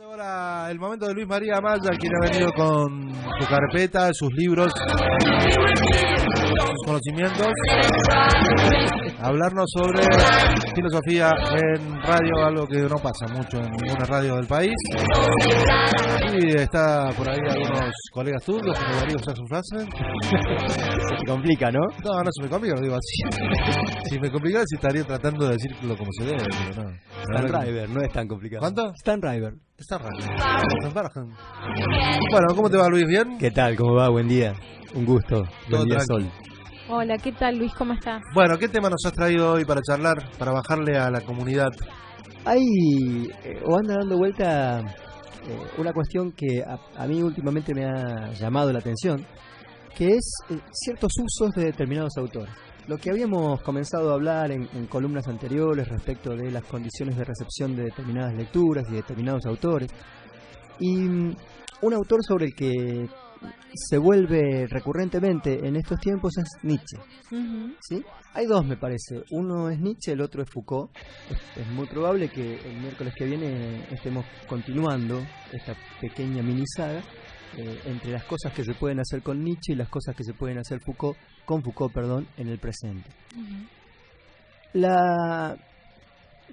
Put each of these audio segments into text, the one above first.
Ahora el momento de Luis María Amaya, quien ha venido con su carpeta, sus libros, sus conocimientos, a hablarnos sobre filosofía en radio, algo que no pasa mucho en ninguna radio del país. Y está por ahí algunos colegas tuyos, como Darío Saxon-Frasen. Se te complica, ¿no? No se me complica, lo digo así. Si me complicara, si estaría tratando de decirlo como se debe, pero no. Stan River, no es tan complicado. ¿Cuánto? Stan River. Está raro. Bueno, ¿cómo te va, Luis? ¿Bien? ¿Qué tal? ¿Cómo va? Buen día. Un gusto. Buen día, tranquilo. Sol. Hola, ¿qué tal, Luis? ¿Cómo estás? Bueno, ¿qué tema nos has traído hoy para charlar, para bajarle a la comunidad? Hay, o anda dando vuelta una cuestión que a mí últimamente me ha llamado la atención, que es ciertos usos de determinados autores. Lo que habíamos comenzado a hablar en columnas anteriores respecto de las condiciones de recepción de determinadas lecturas y de determinados autores. Y un autor sobre el que se vuelve recurrentemente en estos tiempos es Nietzsche. Uh-huh. ¿Sí? Hay dos, me parece. Uno es Nietzsche, el otro es Foucault. Es muy probable que el miércoles que viene estemos continuando esta pequeña mini saga entre las cosas que se pueden hacer con Nietzsche y las cosas que se pueden hacer con Foucault, en el presente. Uh-huh.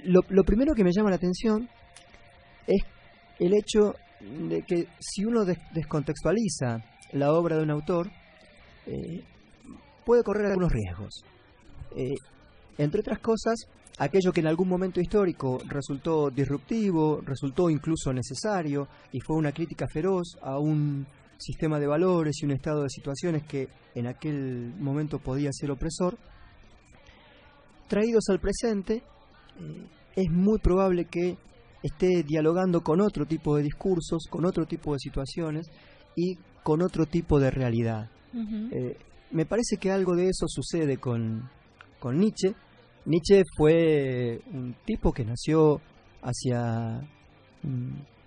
Lo primero que me llama la atención es el hecho de que si uno descontextualiza la obra de un autor, puede correr algunos riesgos. Entre otras cosas, aquello que en algún momento histórico resultó disruptivo, resultó incluso necesario y fue una crítica feroz a un sistema de valores y un estado de situaciones que en aquel momento podía ser opresor, traídos al presente, es muy probable que esté dialogando con otro tipo de discursos, con otro tipo de situaciones y con otro tipo de realidad. Uh-huh. Me parece que algo de eso sucede con Nietzsche. Nietzsche fue un tipo que nació hacia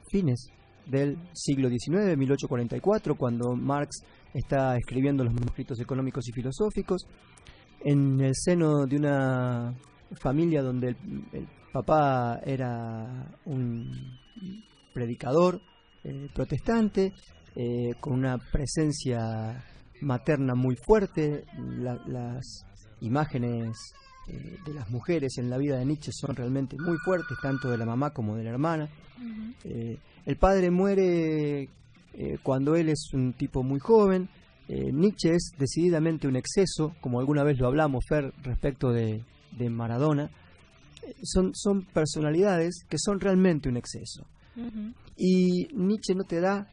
fines del siglo XIX, 1844, cuando Marx está escribiendo los manuscritos económicos y filosóficos, en el seno de una familia donde el papá era un predicador protestante, con una presencia materna muy fuerte. Las imágenes de las mujeres en la vida de Nietzsche son realmente muy fuertes, tanto de la mamá como de la hermana. Uh-huh. El padre muere cuando él es un tipo muy joven. Nietzsche es decididamente un exceso, como alguna vez lo hablamos, Fer, respecto de Maradona. Son personalidades que son realmente un exceso. Uh-huh. Y Nietzsche no te da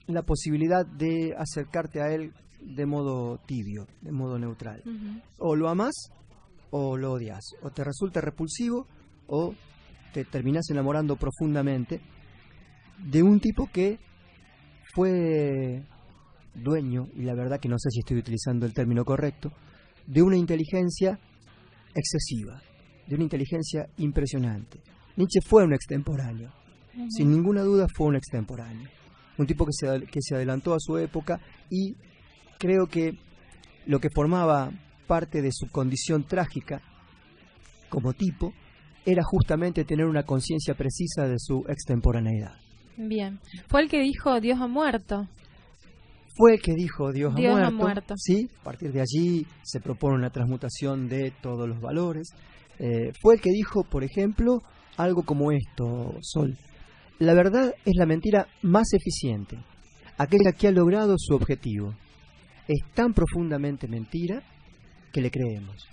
la posibilidad de acercarte a él de modo tibio, de modo neutral. Uh-huh. O lo amás o lo odias, o te resulta repulsivo o te terminás enamorando profundamente de un tipo que fue dueño, y la verdad que no sé si estoy utilizando el término correcto, de una inteligencia excesiva, de una inteligencia impresionante. Nietzsche fue un extemporáneo, uh-huh. Sin ninguna duda fue un extemporáneo, un tipo que se adelantó a su época, y creo que lo que formaba parte de su condición trágica como tipo era justamente tener una conciencia precisa de su extemporaneidad. Bien. Fue el que dijo Dios ha muerto. Fue el que dijo Dios ha muerto. Sí, a partir de allí se propone una transmutación de todos los valores. Fue el que dijo, por ejemplo, algo como esto, Sol: la verdad es la mentira más eficiente, aquella que ha logrado su objetivo. Es tan profundamente mentira que le creemos.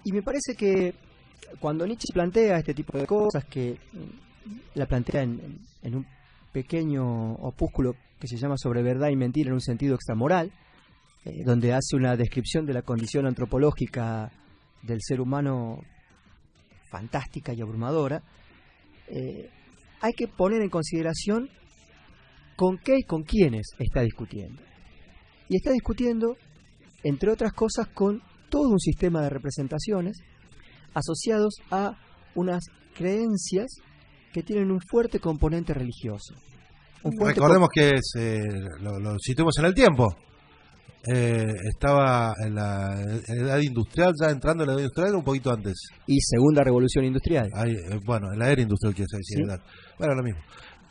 Y me parece que cuando Nietzsche plantea este tipo de cosas, que la plantea en un pequeño opúsculo que se llama Sobre verdad y mentira en un sentido extramoral, donde hace una descripción de la condición antropológica del ser humano fantástica y abrumadora, hay que poner en consideración con qué y con quiénes está discutiendo. Y está discutiendo, entre otras cosas, con todo un sistema de representaciones asociados a unas creencias que tienen un fuerte componente religioso. Recordemos que lo situemos en el tiempo. estaba en la edad industrial, ya entrando en la edad industrial, un poquito antes. Y segunda revolución industrial. Ahí, bueno, en la era industrial, quiere decir, ¿Sí? ¿verdad? Bueno, lo mismo.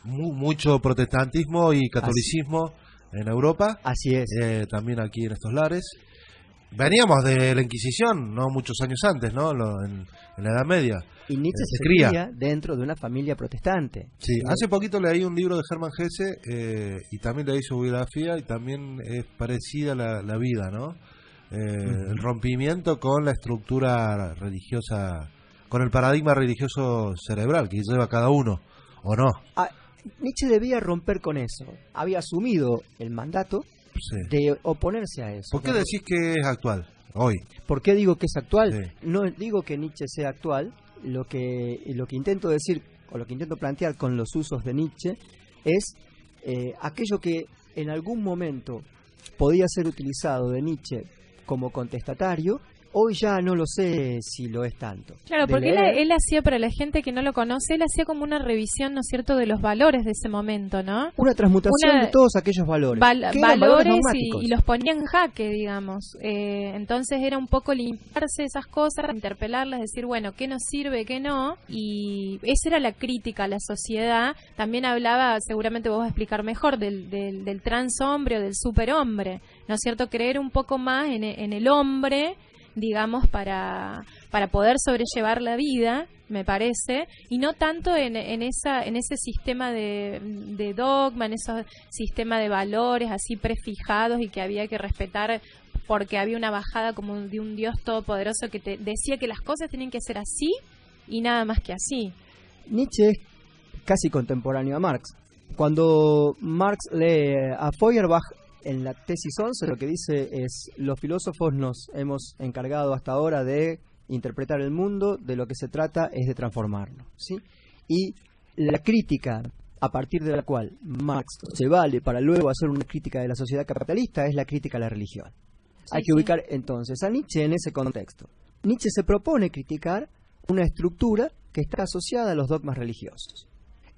Mucho protestantismo y catolicismo en Europa. Así es. También aquí en estos lares. Veníamos de la Inquisición, no muchos años antes, ¿no? En la Edad Media. Y Nietzsche se se cría cría dentro de una familia protestante. Sí, hace poquito leí un libro de Hermann Hesse y también leí su biografía y también es parecida la vida, ¿no? El rompimiento con la estructura religiosa, con el paradigma religioso cerebral que lleva cada uno, ¿o no? Nietzsche debía romper con eso. Había asumido el mandato de oponerse a eso. ¿Por qué decís que es actual hoy? ¿Por qué digo que es actual? Sí. No digo que Nietzsche sea actual. Lo que intento decir, o lo que intento plantear con los usos de Nietzsche, es aquello que en algún momento podía ser utilizado de Nietzsche como contestatario. Hoy ya no lo sé si lo es tanto. Claro, porque él hacía, para la gente que no lo conoce, él hacía como una revisión, ¿no es cierto?, de los valores de ese momento, ¿no? Una transmutación de todos aquellos valores. Valores y los ponía en jaque, digamos. Entonces era un poco limpiarse esas cosas, interpelarlas, decir, bueno, ¿qué nos sirve, qué no? Y esa era la crítica a la sociedad. También hablaba, seguramente vos vas a explicar mejor, del transhombre o del superhombre, ¿no es cierto? Creer un poco más en el hombre, digamos, para poder sobrellevar la vida, me parece, y no tanto en ese sistema de dogma, en ese sistema de valores así prefijados y que había que respetar porque había una bajada como de un Dios todopoderoso que te decía que las cosas tienen que ser así y nada más que así. Nietzsche es casi contemporáneo a Marx. Cuando Marx lee a Feuerbach en la tesis 11, lo que dice es: los filósofos nos hemos encargado hasta ahora de interpretar el mundo, de lo que se trata es de transformarlo, ¿sí? Y la crítica a partir de la cual Marx se vale para luego hacer una crítica de la sociedad capitalista es la crítica a la religión. Hay que ubicar entonces a Nietzsche en ese contexto. Nietzsche se propone criticar una estructura que está asociada a los dogmas religiosos.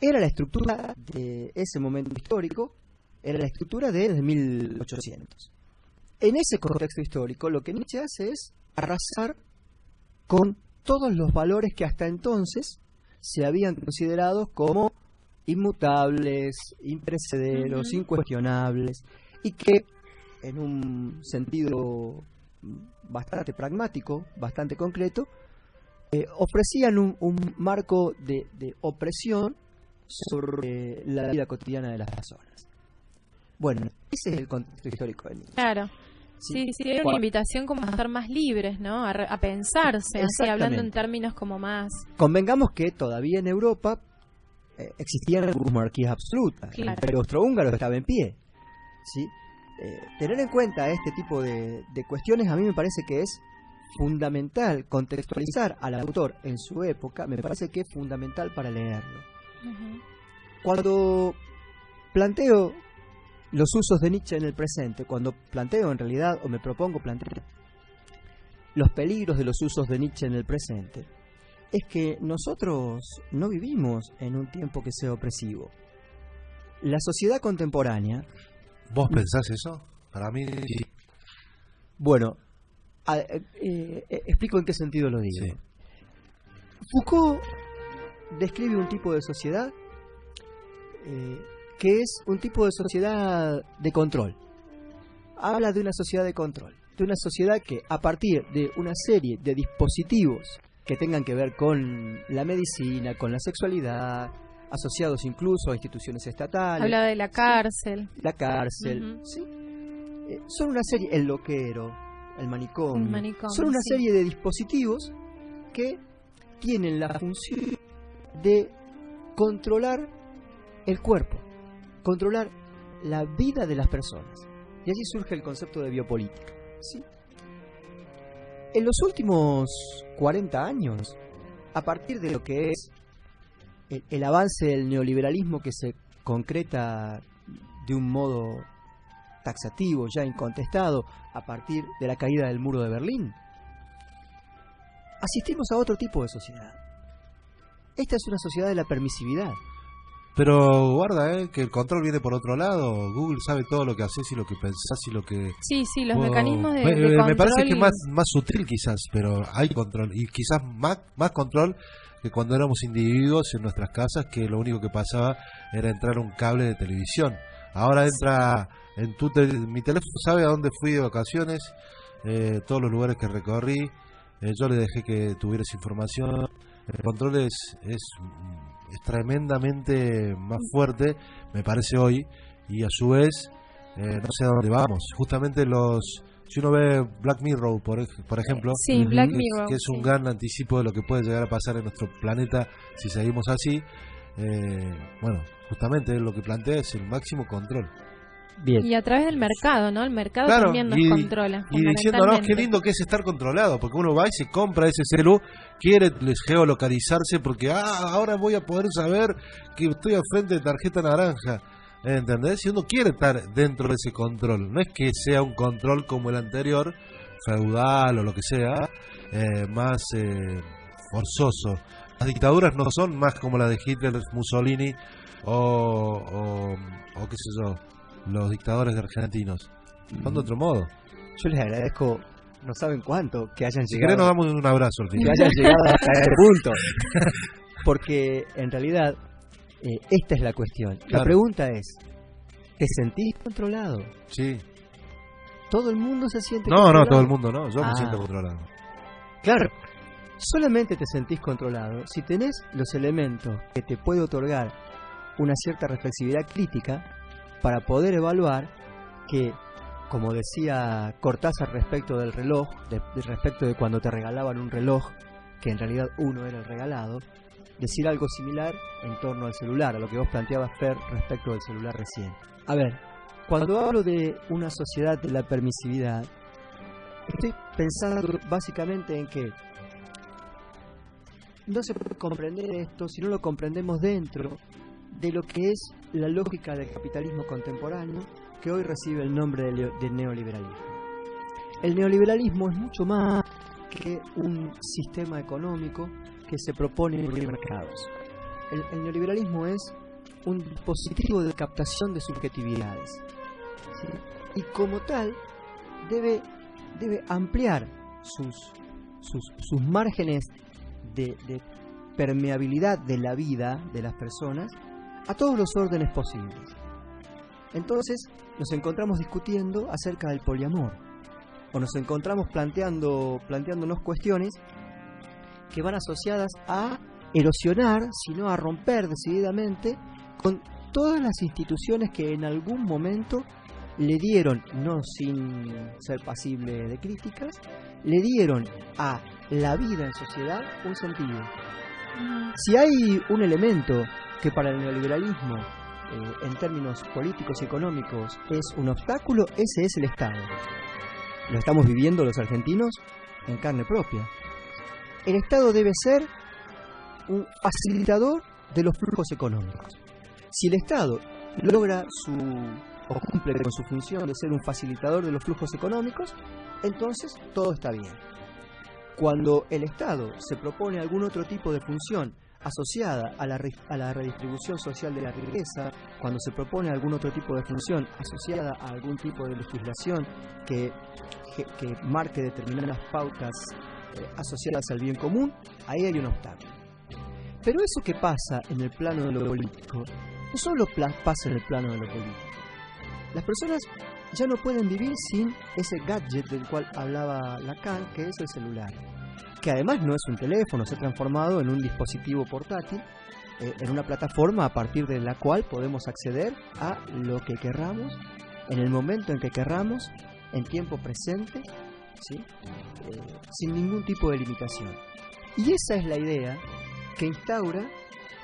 Era la estructura de ese momento histórico, era la estructura de 1800. En ese contexto histórico, lo que Nietzsche hace es arrasar con todos los valores que hasta entonces se habían considerado como inmutables, imperecederos, incuestionables, y que en un sentido bastante pragmático, bastante concreto, ofrecían un marco de opresión sobre la vida cotidiana de las personas. Bueno, ese es el contexto histórico de Nietzsche. Claro. Sí, era una invitación como a estar más libres, ¿no? A pensarse, así, hablando en términos como más... Convengamos que todavía en Europa existían monarquías absolutas. Claro. El Imperio Austrohúngaro estaba en pie, ¿sí? Tener en cuenta este tipo de cuestiones a mí me parece que es fundamental. Contextualizar al autor en su época me parece que es fundamental para leerlo. Cuando planteo los usos de Nietzsche en el presente, cuando planteo en realidad, o me propongo plantear los peligros de los usos de Nietzsche en el presente, es que nosotros no vivimos en un tiempo que sea opresivo. La sociedad contemporánea... ¿Vos pensás eso? Para mí sí. Bueno, explico en qué sentido lo digo. Sí. Foucault describe un tipo de sociedad que es un tipo de sociedad de control. Habla de una sociedad de control, de una sociedad que a partir de una serie de dispositivos que tengan que ver con la medicina, con la sexualidad, asociados incluso a instituciones estatales. Habla de la cárcel. ¿Sí? La cárcel, ¿sí? Son una serie, el loquero, el manicomio, son una serie de dispositivos que tienen la función de controlar el cuerpo, controlar la vida de las personas. Y allí surge el concepto de biopolítica, ¿sí? En los últimos 40 años, a partir de lo que es el avance del neoliberalismo que se concreta de un modo taxativo, ya incontestado, a partir de la caída del muro de Berlín, asistimos a otro tipo de sociedad. Esta es una sociedad de la permisividad. Pero guarda, que el control viene por otro lado. Google sabe todo lo que haces y lo que pensás y lo que... Sí, los mecanismos de control. Me parece que es más sutil quizás, pero hay control. Y quizás más control que cuando éramos individuos en nuestras casas, que lo único que pasaba era entrar un cable de televisión. Ahora entra en mi teléfono, sabe a dónde fui de vacaciones, todos los lugares que recorrí. Yo le dejé que tuvieras información. El control es tremendamente más fuerte, me parece hoy, y a su vez no sé a dónde vamos. Justamente si uno ve Black Mirror, por ejemplo, sí, Black Mirror, que es un gran anticipo de lo que puede llegar a pasar en nuestro planeta si seguimos así, bueno, justamente lo que plantea es el máximo control. Bien. Y a través del mercado, ¿no? El mercado también nos controla. Y diciéndonos qué lindo que es estar controlado, porque uno va y se compra ese celu, quiere geolocalizarse porque ahora voy a poder saber que estoy al frente de tarjeta naranja. ¿Entendés? Y uno quiere estar dentro de ese control. No es que sea un control como el anterior, feudal o lo que sea, más forzoso. Las dictaduras no son más como la de Hitler, Mussolini o qué sé yo, los dictadores argentinos. Son de otro modo. Yo les agradezco, no saben cuánto, que hayan si llegado. querés nos damos un abrazo al fin. Que hayan llegado hasta este punto. Porque en realidad esta es la cuestión. Claro. La pregunta es, ¿te sentís controlado? Sí. ¿Todo el mundo se siente controlado? No, todo el mundo no. Yo me siento controlado. Claro. Solamente te sentís controlado si tenés los elementos que te puede otorgar una cierta reflexividad crítica para poder evaluar que, como decía Cortázar respecto del reloj, respecto de cuando te regalaban un reloj, que en realidad uno era el regalado, decir algo similar en torno al celular, a lo que vos planteabas, Fer, respecto del celular recién. A ver, cuando hablo de una sociedad de la permisividad, estoy pensando básicamente en que no se puede comprender esto si no lo comprendemos dentro de lo que es la lógica del capitalismo contemporáneo, que hoy recibe el nombre de neoliberalismo. El neoliberalismo es mucho más que un sistema económico que se propone en mercados. El neoliberalismo es un dispositivo de captación de subjetividades, ¿sí? Y como tal debe ampliar sus márgenes de permeabilidad de la vida de las personas a todos los órdenes posibles. Entonces nos encontramos discutiendo acerca del poliamor, o nos encontramos planteándonos cuestiones que van asociadas a erosionar, sino a romper decididamente con todas las instituciones que en algún momento le dieron, no sin ser pasible de críticas, le dieron a la vida en sociedad un sentido. Si hay un elemento que para el neoliberalismo, en términos políticos y económicos, es un obstáculo, ese es el Estado. Lo estamos viviendo los argentinos en carne propia. El Estado debe ser un facilitador de los flujos económicos. Si el Estado logra o cumple con su función de ser un facilitador de los flujos económicos, entonces todo está bien. Cuando el Estado se propone algún otro tipo de función asociada a la redistribución social de la riqueza, cuando se propone algún otro tipo de función asociada a algún tipo de legislación que marque determinadas pautas asociadas al bien común, ahí hay un obstáculo. Pero eso que pasa en el plano de lo político, no solo pasa en el plano de lo político. Las personas ya no pueden vivir sin ese gadget del cual hablaba Lacan, que es el celular, que además no es un teléfono, se ha transformado en un dispositivo portátil, en una plataforma a partir de la cual podemos acceder a lo que querramos, en el momento en que querramos, en tiempo presente, ¿sí? Sin ningún tipo de limitación. Y esa es la idea que instaura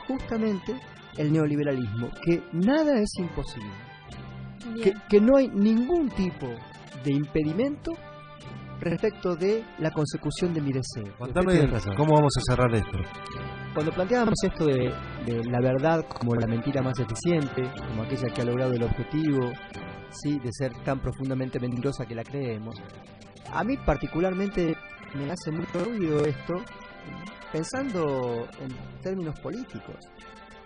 justamente el neoliberalismo, que nada es imposible, que no hay ningún tipo de impedimento respecto de la consecución de mi deseo. Contame cómo vamos a cerrar esto. Cuando planteábamos esto de la verdad como la mentira más eficiente, como aquella que ha logrado el objetivo, ¿sí?, de ser tan profundamente mentirosa que la creemos, a mí particularmente me hace mucho ruido esto, pensando en términos políticos.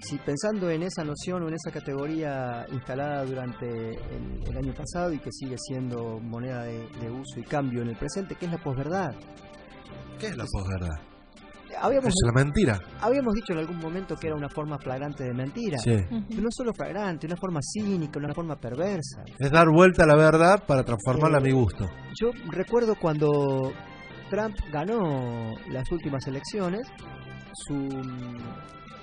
si pensando en esa noción o en esa categoría instalada durante el año pasado y que sigue siendo moneda de uso y cambio en el presente, ¿qué es la posverdad? ¿Qué es la posverdad? Es la mentira. Habíamos dicho en algún momento que era una forma flagrante de mentira. Sí. No solo flagrante, una forma cínica, una forma perversa. Es dar vuelta a la verdad para transformarla a mi gusto. Yo recuerdo cuando Trump ganó las últimas elecciones, su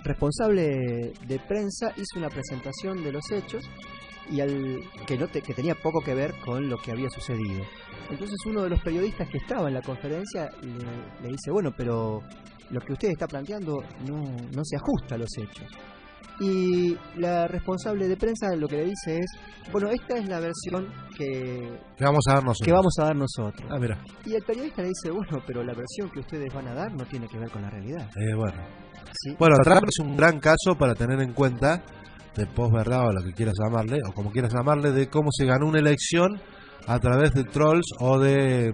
responsable de prensa hizo una presentación de los hechos y que tenía poco que ver con lo que había sucedido. Entonces uno de los periodistas que estaba en la conferencia le dice, bueno, pero lo que usted está planteando no se ajusta a los hechos. Y la responsable de prensa lo que le dice es, bueno, esta es la versión que vamos a dar nosotros. Ah, mira. Y el periodista le dice, bueno, pero la versión que ustedes van a dar no tiene que ver con la realidad. ¿Sí? Bueno, Trump es un gran caso para tener en cuenta, de posverdad o lo que quieras llamarle, o como quieras llamarle, de cómo se ganó una elección a través de trolls o del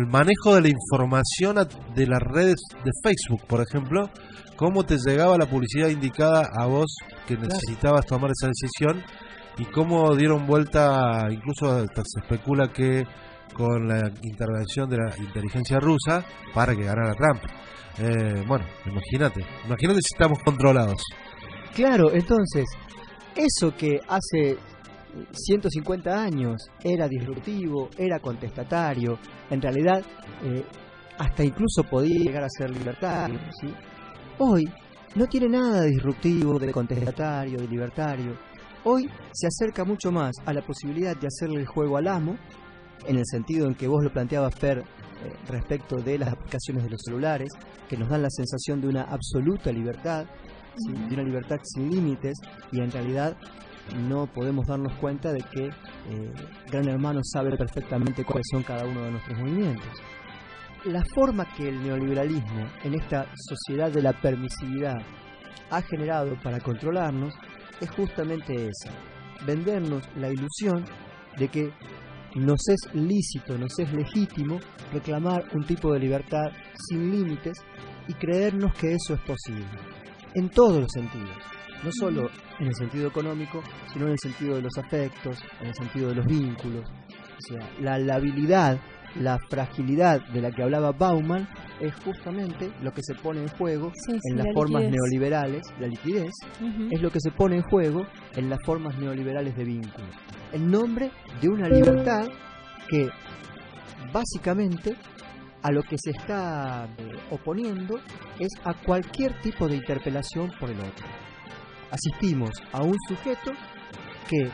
manejo de la información de las redes de Facebook, por ejemplo, cómo te llegaba la publicidad indicada a vos que necesitabas tomar esa decisión y cómo dieron vuelta, incluso hasta se especula que con la intervención de la inteligencia rusa para que ganara Trump. Bueno, imagínate si estamos controlados. Claro, entonces, eso que hace 150 años era disruptivo, era contestatario, en realidad hasta incluso podía llegar a ser libertario, ¿sí? Hoy no tiene nada de disruptivo, de contestatario, de libertario. Hoy se acerca mucho más a la posibilidad de hacerle el juego al amo, en el sentido en que vos lo planteabas, Fer, respecto de las aplicaciones de los celulares, que nos dan la sensación de una absoluta libertad, ¿sí? De una libertad sin límites, y en realidad no podemos darnos cuenta de que Gran Hermano sabe perfectamente cuáles son cada uno de nuestros movimientos. La forma que el neoliberalismo en esta sociedad de la permisividad ha generado para controlarnos es justamente esa: vendernos la ilusión de que nos es lícito, nos es legítimo reclamar un tipo de libertad sin límites y creernos que eso es posible, en todos los sentidos. No solo en el sentido económico, sino en el sentido de los afectos, en el sentido de los vínculos. O sea, la labilidad, la fragilidad de la que hablaba Bauman es justamente lo que se pone en juego en las formas neoliberales, la liquidez, es lo que se pone en juego en las formas neoliberales de vínculos, en nombre de una libertad que básicamente a lo que se está oponiendo es a cualquier tipo de interpelación por el otro. Asistimos a un sujeto que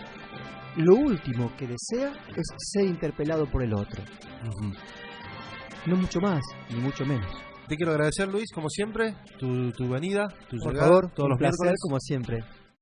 lo último que desea es ser interpelado por el otro. No mucho más, ni mucho menos. Te quiero agradecer, Luis, como siempre, tu venida, tu por llegada, favor, todos un los placer, miércoles. como siempre.